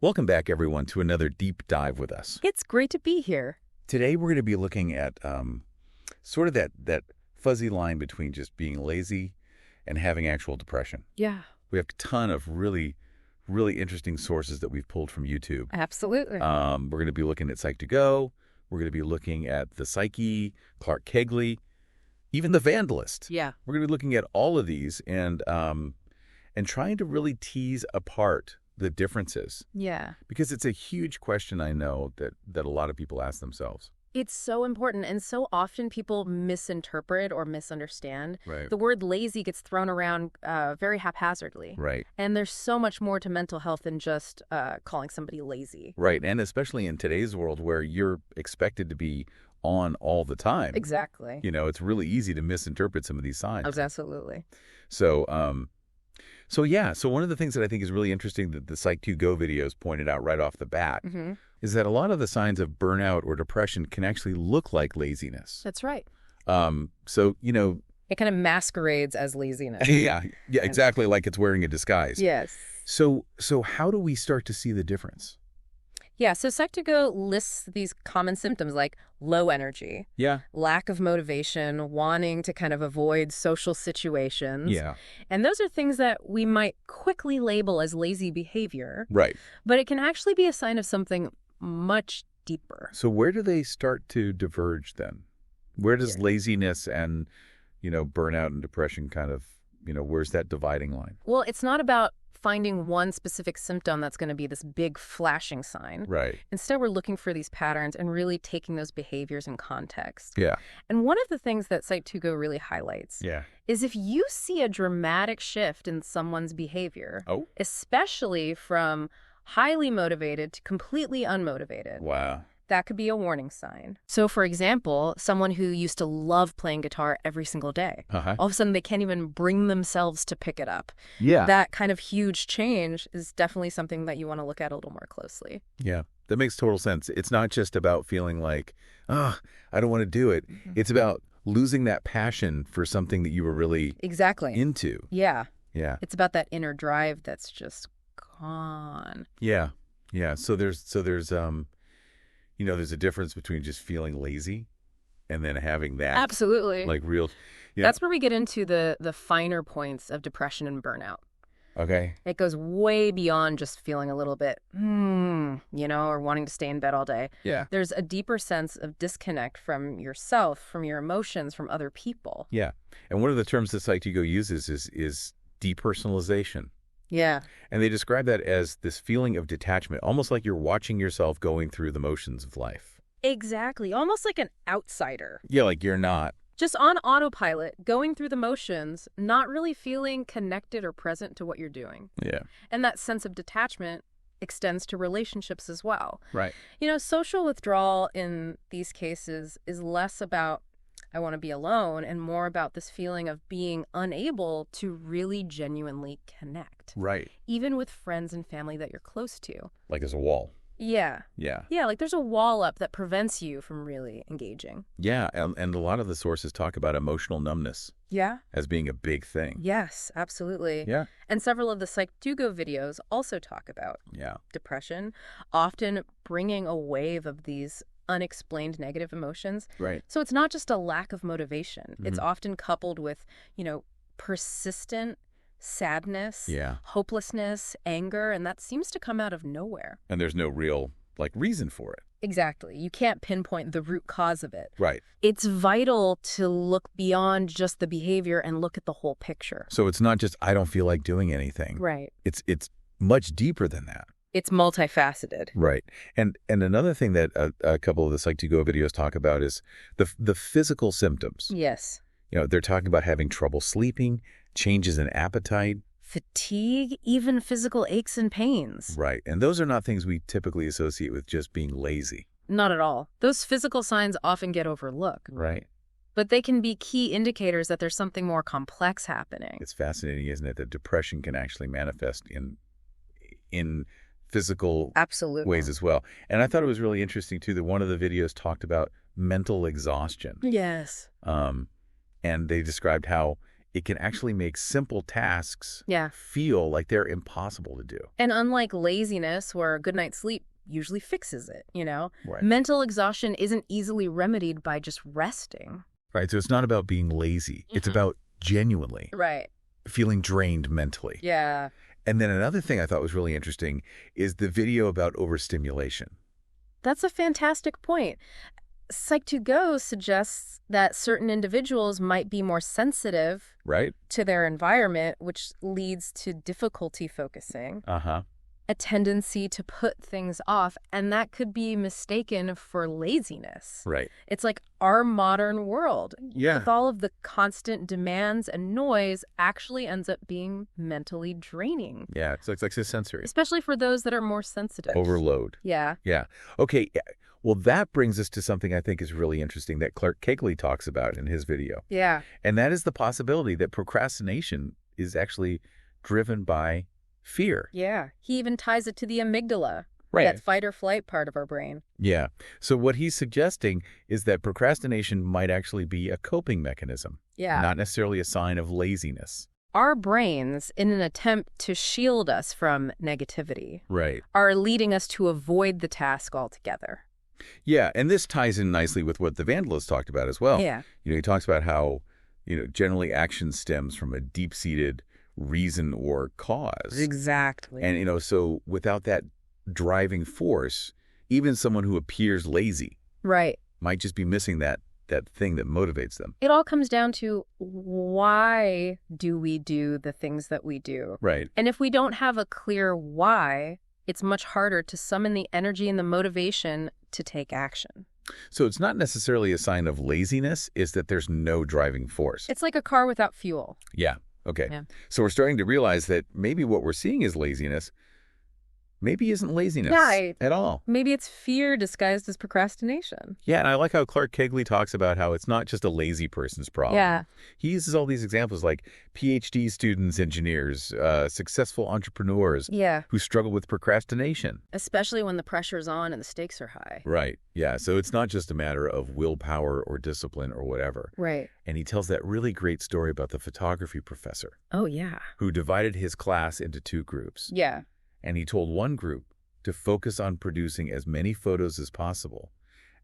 Welcome back, everyone, to another deep dive with us. It's great to be here. Today, we're going to be looking at sort of that fuzzy line between just being lazy and having actual depression. Yeah, We have a ton of really interesting sources that we've pulled from YouTube. absolutely. We're going to be looking at Psych2Go. We're going to be looking at the Psyche, Clark Kegley, even the Vandalist. Yeah. We're going to be looking at all of these and trying to really tease apart the differences. Yeah. Because it's a huge question, I know, that a lot of people ask themselves. It's so important, and so often people misinterpret or misunderstand. Right. The word lazy gets thrown around very haphazardly. Right. And there's so much more to mental health than just calling somebody lazy. Right. And especially in today's world where you're expected to be on all the time. Exactly. You know, it's really easy to misinterpret some of these signs. Oh, absolutely. So one of the things that I think is really interesting that the Psych2Go videos pointed out right off the bat is that a lot of the signs of burnout or depression can actually look like laziness. That's right. It kind of masquerades as laziness. Yeah, exactly, like it's wearing a disguise. Yes. So how do we start to see the difference? Yeah, so Psych2Go lists these common symptoms like low energy, Yeah. lack of motivation, wanting to kind of avoid social situations. Yeah. And those are things that we might quickly label as lazy behavior, Right. but it can actually be a sign of something much deeper. So where do they start to diverge then? Where does laziness and, burnout and depression kind of, where's that dividing line? Well, it's not about finding one specific symptom that's going to be this big flashing sign. Right. Instead, we're looking for these patterns and really taking those behaviors in context. Yeah. And one of the things that Psych2Go really highlights is if you see a dramatic shift in someone's behavior, especially from highly motivated to completely unmotivated. Wow. That could be a warning sign. So, for example, someone who used to love playing guitar every single day, all of a sudden they can't even bring themselves to pick it up. Yeah. That kind of huge change is definitely something that you want to look at a little more closely. Yeah. That makes total sense. It's not just about feeling like, I don't want to do it. It's about losing that passion for something that you were really into. Yeah. Yeah. It's about that inner drive that's just gone. Yeah. Yeah. So there's there's a difference between just feeling lazy and then having that. Absolutely. Like real. Yeah. That's where we get into the finer points of depression and burnout. Okay. It goes way beyond just feeling a little bit, or wanting to stay in bed all day. Yeah. There's a deeper sense of disconnect from yourself, from your emotions, from other people. Yeah. And one of the terms that Psych2Go uses is depersonalization. Yeah. And they describe that as this feeling of detachment, almost like you're watching yourself going through the motions of life. Exactly. Almost like an outsider. Yeah, like you're not. Just on autopilot, going through the motions, not really feeling connected or present to what you're doing. Yeah. And that sense of detachment extends to relationships as well. Right. Social withdrawal in these cases is less about I want to be alone and more about this feeling of being unable to really genuinely connect. Right. Even with friends and family that you're close to. Like there's a wall. Yeah. Yeah. Yeah, like there's a wall up that prevents you from really engaging. Yeah, and a lot of the sources talk about emotional numbness. Yeah. As being a big thing. Yes, absolutely. Yeah. And several of the Psych2Go videos also talk about depression, often bringing a wave of these unexplained negative emotions. Right. So it's not just a lack of motivation. It's often coupled with, persistent sadness, hopelessness, anger, and that seems to come out of nowhere. And there's no real, reason for it. Exactly. You can't pinpoint the root cause of it. Right. It's vital to look beyond just the behavior and look at the whole picture. So it's not just, I don't feel like doing anything. Right. It's much deeper than that. It's multifaceted. Right. And another thing that a couple of the Psych2Go videos talk about is the physical symptoms. Yes. They're talking about having trouble sleeping, changes in appetite. Fatigue, even physical aches and pains. Right. And those are not things we typically associate with just being lazy. Not at all. Those physical signs often get overlooked. Right. But they can be key indicators that there's something more complex happening. It's fascinating, isn't it, that depression can actually manifest in physical ways as well. And I thought it was really interesting, too, that one of the videos talked about mental exhaustion. Yes. And they described how it can actually make simple tasks feel like they're impossible to do. And unlike laziness, where a good night's sleep usually fixes it, Right. mental exhaustion isn't easily remedied by just resting. Right, so it's not about being lazy. It's about genuinely feeling drained mentally. Yeah. And then another thing I thought was really interesting is the video about overstimulation. That's a fantastic point. Psych2Go suggests that certain individuals might be more sensitive to their environment, which leads to difficulty focusing, a tendency to put things off, and that could be mistaken for laziness. Right. It's like our modern world, with all of the constant demands and noise, actually ends up being mentally draining. Yeah, it's like sensory. Especially for those that are more sensitive. Overload. Yeah. Yeah. Okay. Well, that brings us to something I think is really interesting that Clark Kegley talks about in his video. Yeah. And that is the possibility that procrastination is actually driven by fear. Yeah. He even ties it to the amygdala, that fight or flight part of our brain. Yeah. So what he's suggesting is that procrastination might actually be a coping mechanism. Yeah. Not necessarily a sign of laziness. Our brains, in an attempt to shield us from negativity, are leading us to avoid the task altogether. Yeah, and this ties in nicely with what the Vandalist talked about as well. Yeah. He talks about how, generally action stems from a deep-seated reason or cause. Exactly. And, so without that driving force, even someone who appears lazy might just be missing that thing that motivates them. It all comes down to, why do we do the things that we do? Right. And if we don't have a clear why, it's much harder to summon the energy and the motivation to take action. So it's not necessarily a sign of laziness, it's that there's no driving force. It's like a car without fuel. Yeah. Okay. Yeah. So we're starting to realize that maybe what we're seeing is laziness maybe isn't laziness at all. Maybe it's fear disguised as procrastination. Yeah, and I like how Clark Kegley talks about how it's not just a lazy person's problem. Yeah. He uses all these examples like PhD students, engineers, successful entrepreneurs who struggle with procrastination. Especially when the pressure's on and the stakes are high. Right, yeah. So it's not just a matter of willpower or discipline or whatever. Right. And he tells that really great story about the photography professor. Oh, yeah. Who divided his class into two groups. Yeah. And he told one group to focus on producing as many photos as possible,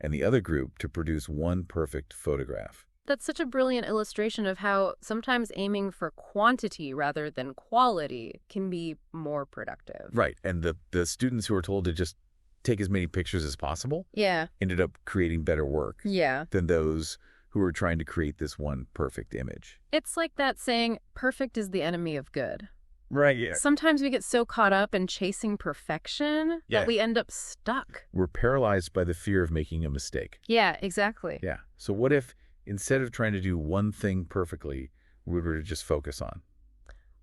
and the other group to produce one perfect photograph. That's such a brilliant illustration of how sometimes aiming for quantity rather than quality can be more productive. Right. And the students who were told to just take as many pictures as possible ended up creating better work than those who were trying to create this one perfect image. It's like that saying, perfect is the enemy of good. Right, yeah. Sometimes we get so caught up in chasing perfection that we end up stuck. We're paralyzed by the fear of making a mistake. Yeah, exactly. Yeah. So what if, instead of trying to do one thing perfectly, we were to just focus on?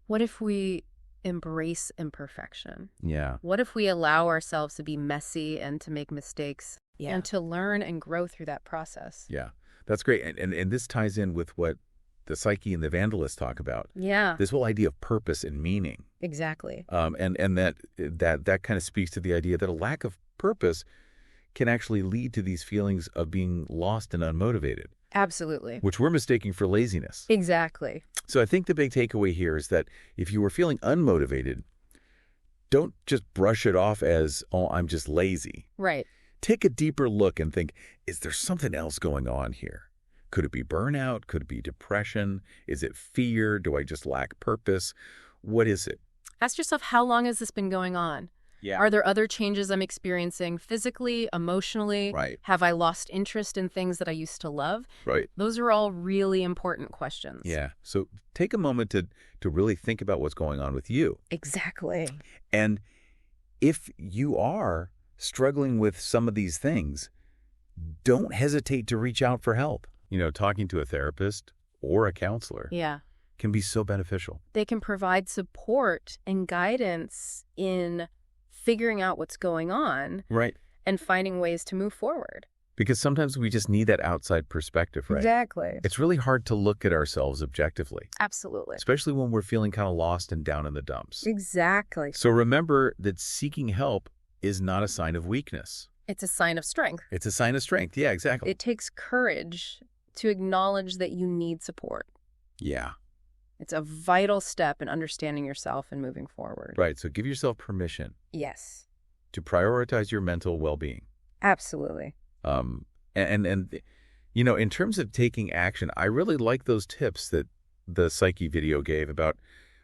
What if we embrace imperfection? Yeah. What if we allow ourselves to be messy and to make mistakes and to learn and grow through that process? Yeah, that's great. And this ties in with what the Psyche and the Vandalist talk about. Yeah. This whole idea of purpose and meaning. Exactly. And that kind of speaks to the idea that a lack of purpose can actually lead to these feelings of being lost and unmotivated. Absolutely. Which we're mistaking for laziness. Exactly. So I think the big takeaway here is that if you were feeling unmotivated, don't just brush it off as, oh, I'm just lazy. Right. Take a deeper look and think, is there something else going on here? Could it be burnout? Could it be depression? Is it fear? Do I just lack purpose? What is it? Ask yourself, how long has this been going on? Yeah. Are there other changes I'm experiencing physically, emotionally? Right. Have I lost interest in things that I used to love? Right. Those are all really important questions. Yeah. So take a moment to really think about what's going on with you. Exactly. And if you are struggling with some of these things, don't hesitate to reach out for help. Talking to a therapist or a counselor can be so beneficial. They can provide support and guidance in figuring out what's going on and finding ways to move forward. Because sometimes we just need that outside perspective, right? Exactly. It's really hard to look at ourselves objectively. Absolutely. Especially when we're feeling kind of lost and down in the dumps. Exactly. So remember that seeking help is not a sign of weakness. It's a sign of strength. It's a sign of strength. Yeah, exactly. It takes courage to acknowledge that you need support. Yeah. It's a vital step in understanding yourself and moving forward. Right. So give yourself permission. Yes. To prioritize your mental well-being. Absolutely. And you know, in terms of taking action, I really like those tips that the Psyche video gave about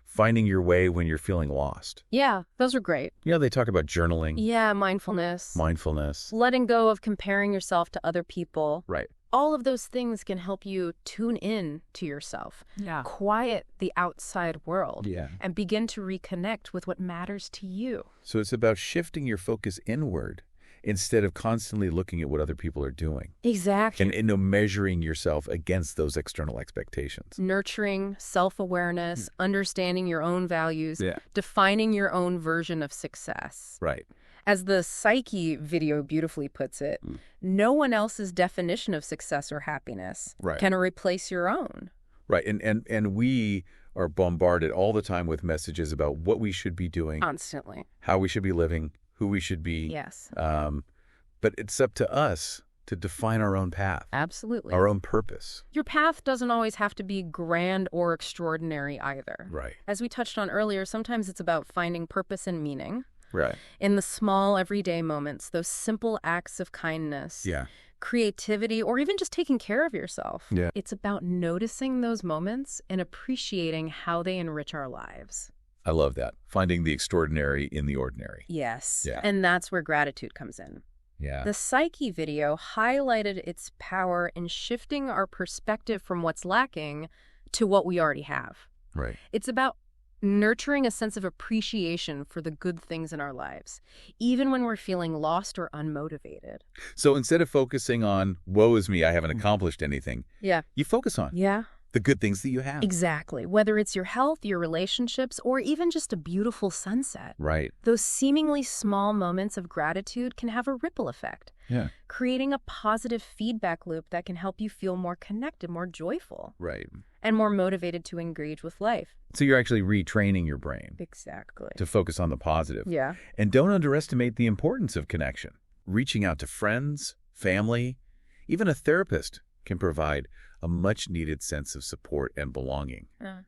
finding your way when you're feeling lost. Yeah, those are great. You know, they talk about journaling. Yeah, mindfulness. Mindfulness. Letting go of comparing yourself to other people. Right. All of those things can help you tune in to yourself. Yeah. Quiet the outside world. Yeah. And begin to reconnect with what matters to you. So it's about shifting your focus inward instead of constantly looking at what other people are doing. Exactly. And measuring yourself against those external expectations. Nurturing self-awareness, understanding your own values, Yeah. defining your own version of success. Right. As the Psyche video beautifully puts it, no one else's definition of success or happiness can replace your own. Right. And we are bombarded all the time with messages about what we should be doing. Constantly. How we should be living, who we should be. Yes. But it's up to us to define our own path. Absolutely. Our own purpose. Your path doesn't always have to be grand or extraordinary either. Right. As we touched on earlier, sometimes it's about finding purpose and meaning. Right. In the small everyday moments, those simple acts of kindness. Yeah. Creativity, or even just taking care of yourself. Yeah. It's about noticing those moments and appreciating how they enrich our lives. I love that. Finding the extraordinary in the ordinary. Yes. Yeah. And that's where gratitude comes in. Yeah. The Psyche video highlighted its power in shifting our perspective from what's lacking to what we already have. Right. It's about nurturing a sense of appreciation for the good things in our lives, even when we're feeling lost or unmotivated. So instead of focusing on, woe is me, I haven't accomplished anything, Yeah. you focus on the good things that you have. Exactly. Whether it's your health, your relationships, or even just a beautiful sunset. Right. Those seemingly small moments of gratitude can have a ripple effect. Yeah. Creating a positive feedback loop that can help you feel more connected, more joyful. Right. And more motivated to engage with life. So you're actually retraining your brain. Exactly. To focus on the positive. Yeah. And don't underestimate the importance of connection. Reaching out to friends, family, even a therapist can provide a much-needed sense of support and belonging,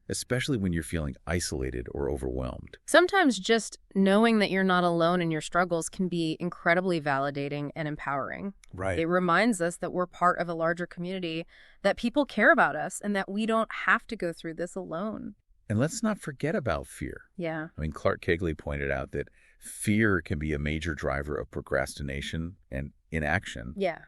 especially when you're feeling isolated or overwhelmed. Sometimes just knowing that you're not alone in your struggles can be incredibly validating and empowering. Right. It reminds us that we're part of a larger community, that people care about us, and that we don't have to go through this alone. And let's not forget about fear. Yeah. I mean, Clark Kegley pointed out that fear can be a major driver of procrastination and inaction. Yeah.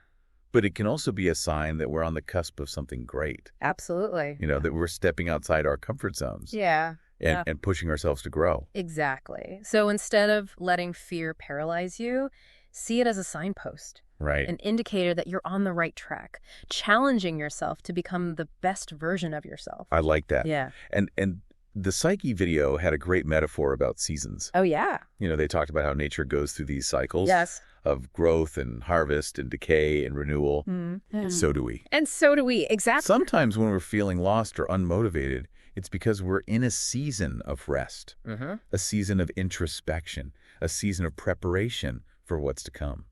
But it can also be a sign that we're on the cusp of something great. Absolutely. You know, that we're stepping outside our comfort zones. Yeah. And pushing ourselves to grow. Exactly. So instead of letting fear paralyze you, see it as a signpost. Right. An indicator that you're on the right track, challenging yourself to become the best version of yourself. I like that. Yeah. And the Psyche video had a great metaphor about seasons. Oh, yeah. You know, they talked about how nature goes through these cycles. Yes. Of growth and harvest and decay and renewal. Mm-hmm. So do we. And so do we. Exactly. Sometimes when we're feeling lost or unmotivated, it's because we're in a season of rest, a season of introspection, a season of preparation for what's to come.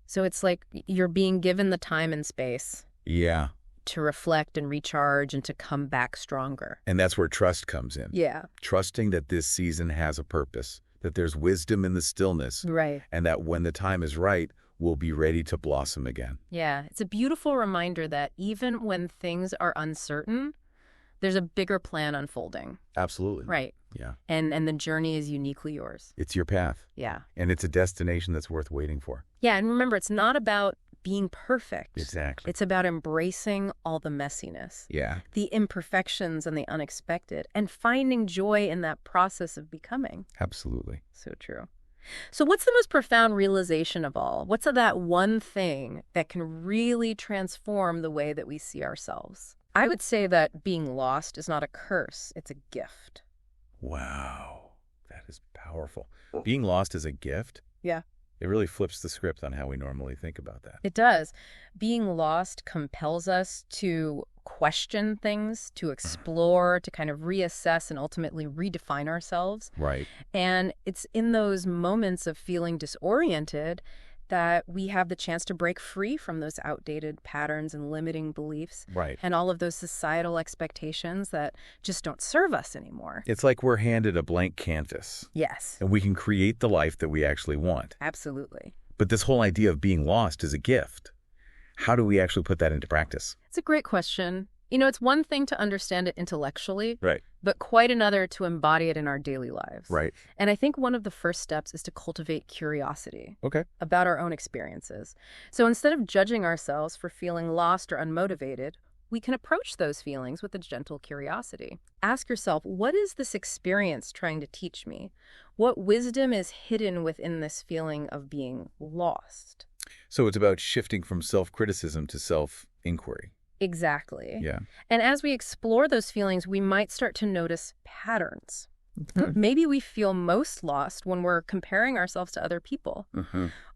So it's like you're being given the time and space. Yeah. To reflect and recharge and to come back stronger. And that's where trust comes in. Yeah. Trusting that this season has a purpose, that there's wisdom in the stillness. Right. And that when the time is right, we'll be ready to blossom again. Yeah. It's a beautiful reminder that even when things are uncertain, there's a bigger plan unfolding. Absolutely. Right. Yeah. And the journey is uniquely yours. It's your path. Yeah. And it's a destination that's worth waiting for. Yeah. And remember, it's not about being perfect. Exactly. It's about embracing all the messiness. Yeah. The imperfections and the unexpected, and finding joy in that process of becoming. Absolutely. So true. So what's the most profound realization of all? What's that one thing that can really transform the way that we see ourselves? I would say that being lost is not a curse, it's a gift. Wow. That is powerful. Being lost is a gift? Yeah. It really flips the script on how we normally think about that. It does. Being lost compels us to question things, to explore, to kind of reassess and ultimately redefine ourselves. Right. And it's in those moments of feeling disoriented that we have the chance to break free from those outdated patterns and limiting beliefs. Right. And all of those societal expectations that just don't serve us anymore. It's like we're handed a blank canvas. Yes. And we can create the life that we actually want. Absolutely. But this whole idea of being lost is a gift. How do we actually put that into practice? It's a great question. It's one thing to understand it intellectually, right, but quite another to embody it in our daily lives. Right. And I think one of the first steps is to cultivate curiosity about our own experiences. So instead of judging ourselves for feeling lost or unmotivated, we can approach those feelings with a gentle curiosity. Ask yourself, what is this experience trying to teach me? What wisdom is hidden within this feeling of being lost? So it's about shifting from self-criticism to self-inquiry. Exactly. Yeah. And as we explore those feelings, we might start to notice patterns. Maybe we feel most lost when we're comparing ourselves to other people,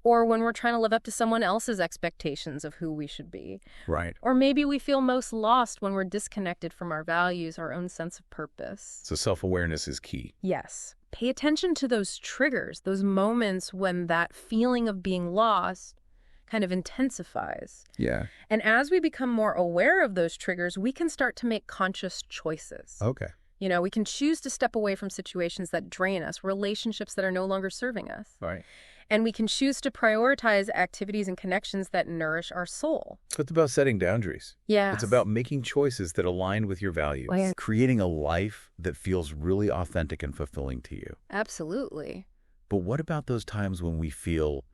or when we're trying to live up to someone else's expectations of who we should be. Right. Or maybe we feel most lost when we're disconnected from our values, our own sense of purpose. So self-awareness is key. Yes. Pay attention to those triggers, those moments when that feeling of being lost kind of intensifies. Yeah. And as we become more aware of those triggers, we can start to make conscious choices. Okay. We can choose to step away from situations that drain us, relationships that are no longer serving us. Right. And we can choose to prioritize activities and connections that nourish our soul. So it's about setting boundaries. Yeah. It's about making choices that align with your values, creating a life that feels really authentic and fulfilling to you. Absolutely. But what about those times when we feel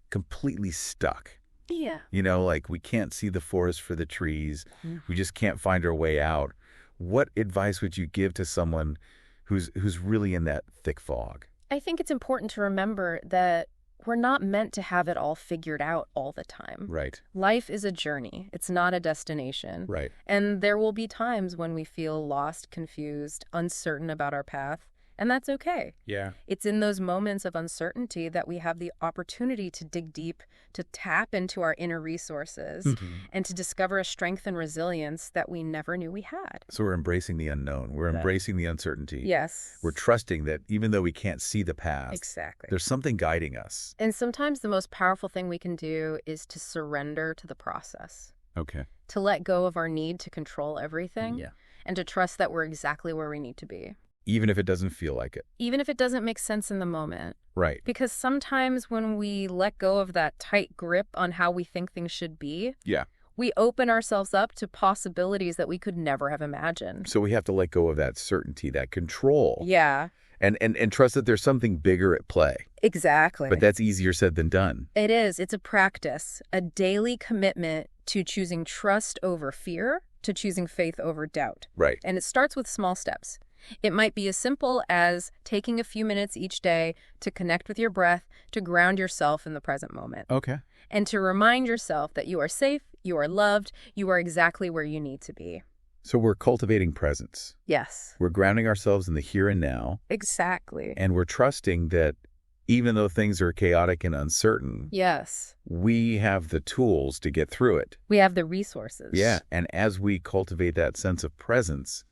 completely stuck? Yeah. Like we can't see the forest for the trees. We just can't find our way out. What advice would you give to someone who's really in that thick fog? I think it's important to remember that we're not meant to have it all figured out all the time. Right. Life is a journey. It's not a destination. Right. And there will be times when we feel lost, confused, uncertain about our path. And that's okay. Yeah. It's in those moments of uncertainty that we have the opportunity to dig deep, to tap into our inner resources, and to discover a strength and resilience that we never knew we had. So we're embracing the unknown. We're embracing the uncertainty. Yes. We're trusting that even though we can't see the past, exactly, there's something guiding us. And sometimes the most powerful thing we can do is to surrender to the process. Okay. To let go of our need to control everything. Yeah. And to trust that we're exactly where we need to be. Even if it doesn't feel like it. Even if it doesn't make sense in the moment. Right. Because sometimes when we let go of that tight grip on how we think things should be, we open ourselves up to possibilities that we could never have imagined. So we have to let go of that certainty, that control. Yeah. And trust that there's something bigger at play. Exactly. But that's easier said than done. It is. It's a practice, a daily commitment to choosing trust over fear, to choosing faith over doubt. Right. And it starts with small steps. It might be as simple as taking a few minutes each day to connect with your breath, to ground yourself in the present moment. Okay. And to remind yourself that you are safe, you are loved, you are exactly where you need to be. So we're cultivating presence. Yes. We're grounding ourselves in the here and now. Exactly. And we're trusting that even though things are chaotic and uncertain, yes, we have the tools to get through it. We have the resources. Yeah. And as we cultivate that sense of presence,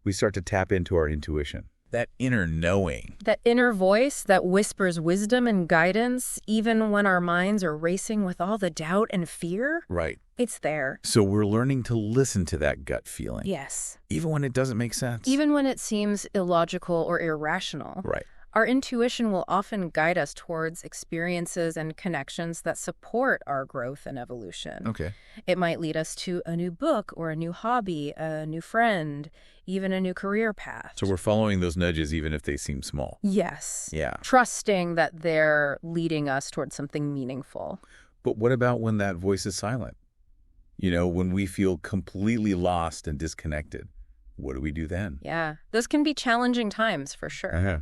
we start to tap into our intuition, that inner knowing. That inner voice that whispers wisdom and guidance, even when our minds are racing with all the doubt and fear. Right. It's there. So we're learning to listen to that gut feeling. Yes. Even when it doesn't make sense. Even when it seems illogical or irrational. Right. Our intuition will often guide us towards experiences and connections that support our growth and evolution. Okay. It might lead us to a new book or a new hobby, a new friend, even a new career path. So we're following those nudges even if they seem small. Yes. Yeah. Trusting that they're leading us towards something meaningful. But what about when that voice is silent? When we feel completely lost and disconnected, what do we do then? Yeah. Those can be challenging times for sure. Uh-huh.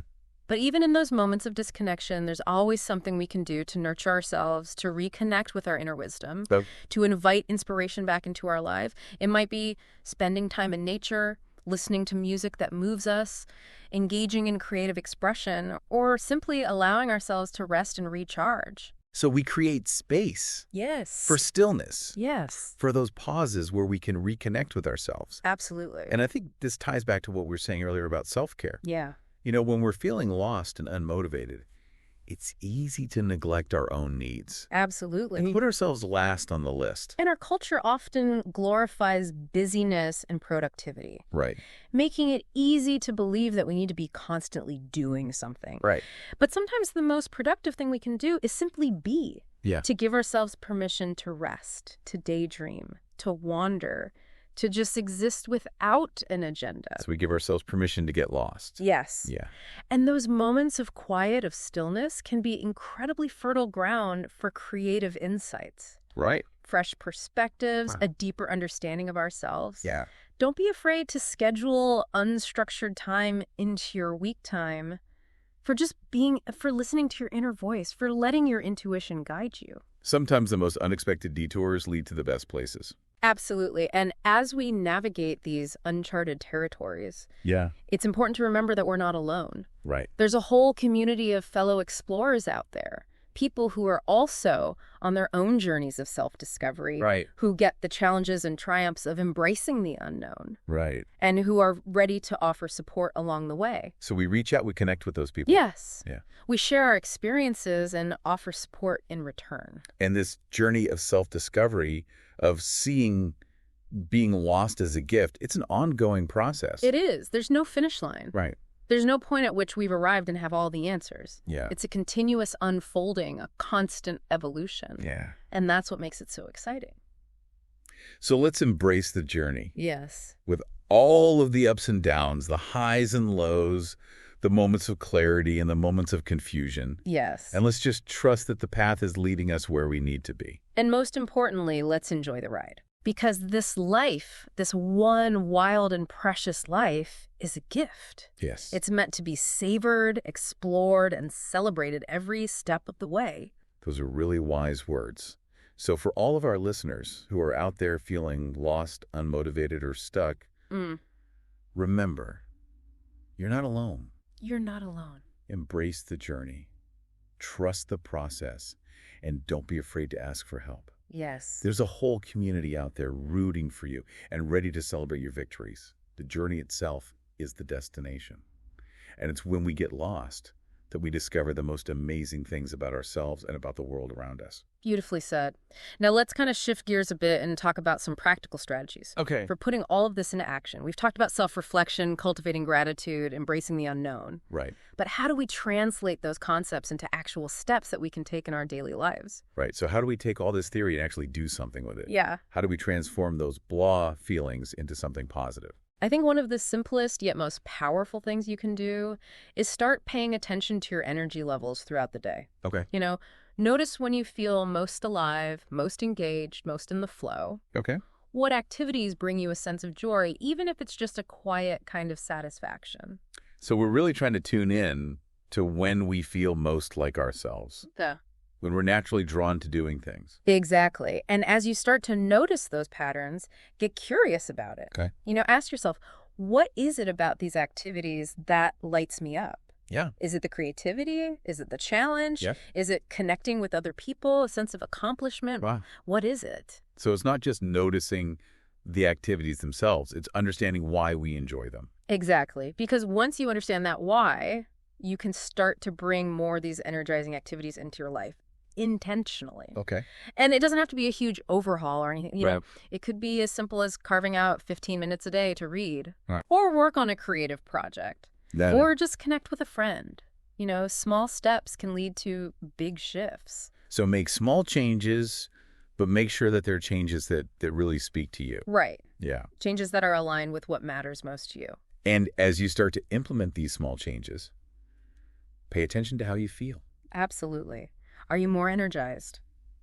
But even in those moments of disconnection, there's always something we can do to nurture ourselves, to reconnect with our inner wisdom, to invite inspiration back into our life. It might be spending time in nature, listening to music that moves us, engaging in creative expression, or simply allowing ourselves to rest and recharge. So we create space. Yes. For stillness. Yes. For those pauses where we can reconnect with ourselves. Absolutely. And I think this ties back to what we were saying earlier about self-care. Yeah. When we're feeling lost and unmotivated, it's easy to neglect our own needs. Absolutely. And put ourselves last on the list. And our culture often glorifies busyness and productivity. Right. Making it easy to believe that we need to be constantly doing something. Right. But sometimes the most productive thing we can do is simply be. Yeah. To give ourselves permission to rest, to daydream, to wander, to just exist without an agenda. So we give ourselves permission to get lost. Yes. Yeah. And those moments of quiet, of stillness, can be incredibly fertile ground for creative insights. Right. Fresh perspectives, a deeper understanding of ourselves. Yeah. Don't be afraid to schedule unstructured time into your week time for listening to your inner voice, for letting your intuition guide you. Sometimes the most unexpected detours lead to the best places. Absolutely. And as we navigate these uncharted territories, yeah, it's important to remember that we're not alone. Right. There's a whole community of fellow explorers out there, people who are also on their own journeys of self-discovery, right, who get the challenges and triumphs of embracing the unknown, right, and who are ready to offer support along the way. So we reach out, we connect with those people. Yes. Yeah. We share our experiences and offer support in return. And this journey of self-discovery, of seeing being lost as a gift, it's an ongoing process. It is. There's no finish line. Right. There's no point at which we've arrived and have all the answers. Yeah. It's a continuous unfolding, a constant evolution. Yeah. And that's what makes it so exciting. So let's embrace the journey. Yes. With all of the ups and downs, the highs and lows, the moments of clarity and the moments of confusion. Yes. And let's just trust that the path is leading us where we need to be. And most importantly, let's enjoy the ride. Because this life, this one wild and precious life, is a gift. Yes. It's meant to be savored, explored, and celebrated every step of the way. Those are really wise words. So for all of our listeners who are out there feeling lost, unmotivated, or stuck, remember, you're not alone. You're not alone. Embrace the journey. Trust the process. And don't be afraid to ask for help. Yes. There's a whole community out there rooting for you and ready to celebrate your victories. The journey itself is the destination. And it's when we get lost that we discover the most amazing things about ourselves and about the world around us. Beautifully said. Now let's kind of shift gears a bit and talk about some practical strategies. Okay. For putting all of this into action. We've talked about self-reflection, cultivating gratitude, embracing the unknown. Right. But how do we translate those concepts into actual steps that we can take in our daily lives? Right. So how do we take all this theory and actually do something with it? Yeah. How do we transform those blah feelings into something positive? I think one of the simplest yet most powerful things you can do is start paying attention to your energy levels throughout the day. Okay. Notice when you feel most alive, most engaged, most in the flow. Okay. What activities bring you a sense of joy, even if it's just a quiet kind of satisfaction? So we're really trying to tune in to when we feel most like ourselves. When we're naturally drawn to doing things. Exactly. And as you start to notice those patterns, get curious about it. Okay. Ask yourself, what is it about these activities that lights me up? Yeah. Is it the creativity? Is it the challenge? Yeah. Is it connecting with other people, a sense of accomplishment? Wow. What is it? So it's not just noticing the activities themselves, it's understanding why we enjoy them. Exactly. Because once you understand that why, you can start to bring more of these energizing activities into your life intentionally. Okay. And it doesn't have to be a huge overhaul or anything. Right. It could be as simple as carving out 15 minutes a day to read, right, or work on a creative project, or just connect with a friend. Small steps can lead to big shifts. So make small changes, but make sure that they're changes that really speak to you. Right. Yeah. Changes that are aligned with what matters most to you. And as you start to implement these small changes, pay attention to how you feel. Absolutely. Are you more energized,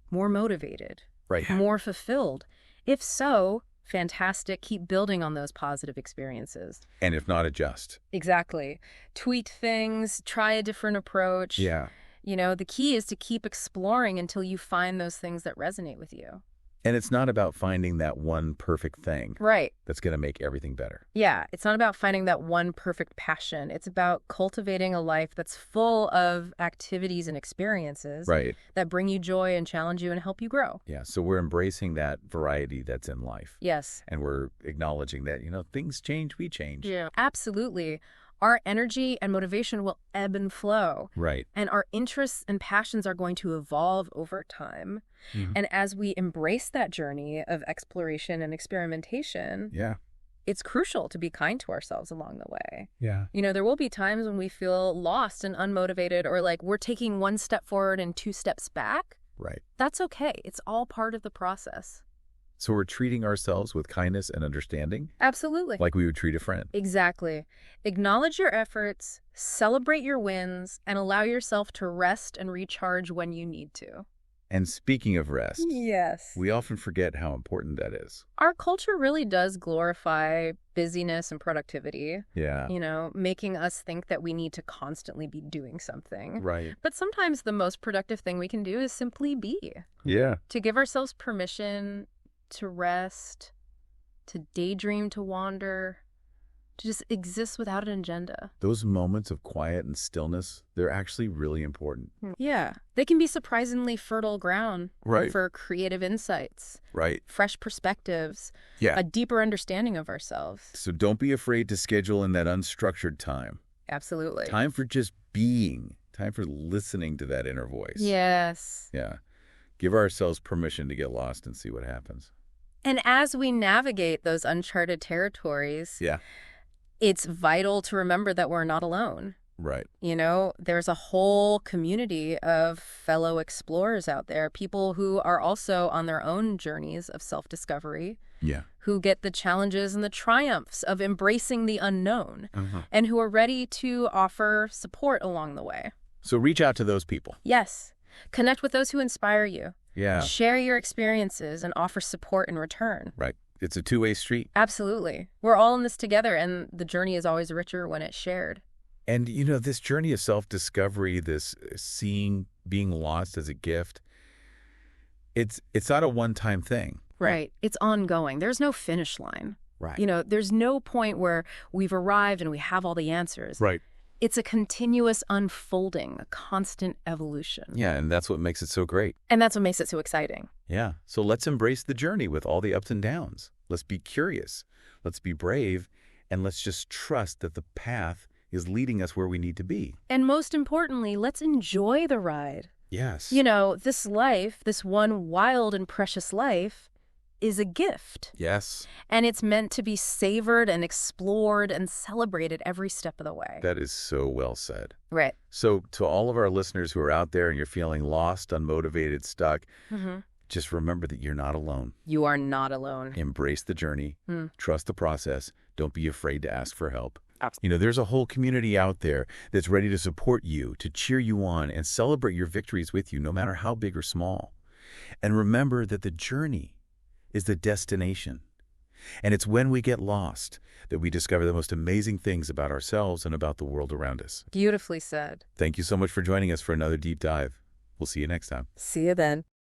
more motivated, right, more fulfilled? If so, fantastic. Keep building on those positive experiences. And if not, adjust. Exactly. Tweak things, try a different approach. Yeah. The key is to keep exploring until you find those things that resonate with you. And it's not about finding that one perfect thing. Right. That's going to make everything better. Yeah. It's not about finding that one perfect passion. It's about cultivating a life that's full of activities and experiences. Right. That bring you joy and challenge you and help you grow. Yeah. So we're embracing that variety that's in life. Yes. And we're acknowledging that, things change, we change. Yeah. Absolutely. our energy and motivation will ebb and flow. Right. And our interests and passions are going to evolve over time. And as we embrace that journey of exploration and experimentation, it's crucial to be kind to ourselves along the way. There will be times when we feel lost and unmotivated, or like we're taking one step forward and 2 steps back. Right. That's okay. It's all part of the process. So we're treating ourselves with kindness and understanding? Absolutely. Like we would treat a friend. Exactly. Acknowledge your efforts, celebrate your wins, and allow yourself to rest and recharge when you need to. And speaking of rest, yes, we often forget how important that is. Our culture really does glorify busyness and productivity. Making us think that we need to constantly be doing something. Right. But sometimes the most productive thing we can do is simply be. To give ourselves permission to rest, to daydream, to wander, to just exist without an agenda. Those moments of quiet and stillness, they're actually really important. Yeah. They can be surprisingly fertile ground for creative insights. Fresh perspectives. A deeper understanding of ourselves. So don't be afraid to schedule in that unstructured time. Absolutely. Time for just being. Time for listening to that inner voice. Yes. Give ourselves permission to get lost and see what happens. And as we navigate those uncharted territories, it's vital to remember that we're not alone. Right. There's a whole community of fellow explorers out there, people who are also on their own journeys of self-discovery, who get the challenges and the triumphs of embracing the unknown, and who are ready to offer support along the way. So reach out to those people. Yes. Connect with those who inspire you. Share your experiences and offer support in return. Right. It's a two-way street. Absolutely. We're all in this together, and the journey is always richer when it's shared. And, this journey of self-discovery, this seeing being lost as a gift, it's not a one-time thing. Right. It's ongoing. There's no finish line. Right. There's no point where we've arrived and we have all the answers. Right. It's a continuous unfolding, a constant evolution. Yeah, and that's what makes it so great. And that's what makes it so exciting. Yeah, so let's embrace the journey with all the ups and downs. Let's be curious, let's be brave, and let's just trust that the path is leading us where we need to be. And most importantly, let's enjoy the ride. Yes. This life, this one wild and precious life, is a gift. Yes. And it's meant to be savored and explored and celebrated every step of the way. That is so well said. Right. So to all of our listeners who are out there and you're feeling lost, unmotivated, stuck, just remember that you're not alone. You are not alone. Embrace the journey. Trust the process. Don't be afraid to ask for help. Absolutely. There's a whole community out there that's ready to support you, to cheer you on, and celebrate your victories with you, no matter how big or small. And remember that the journey is the destination. And it's when we get lost that we discover the most amazing things about ourselves and about the world around us. Beautifully said. Thank you so much for joining us for another deep dive. We'll see you next time. See you then.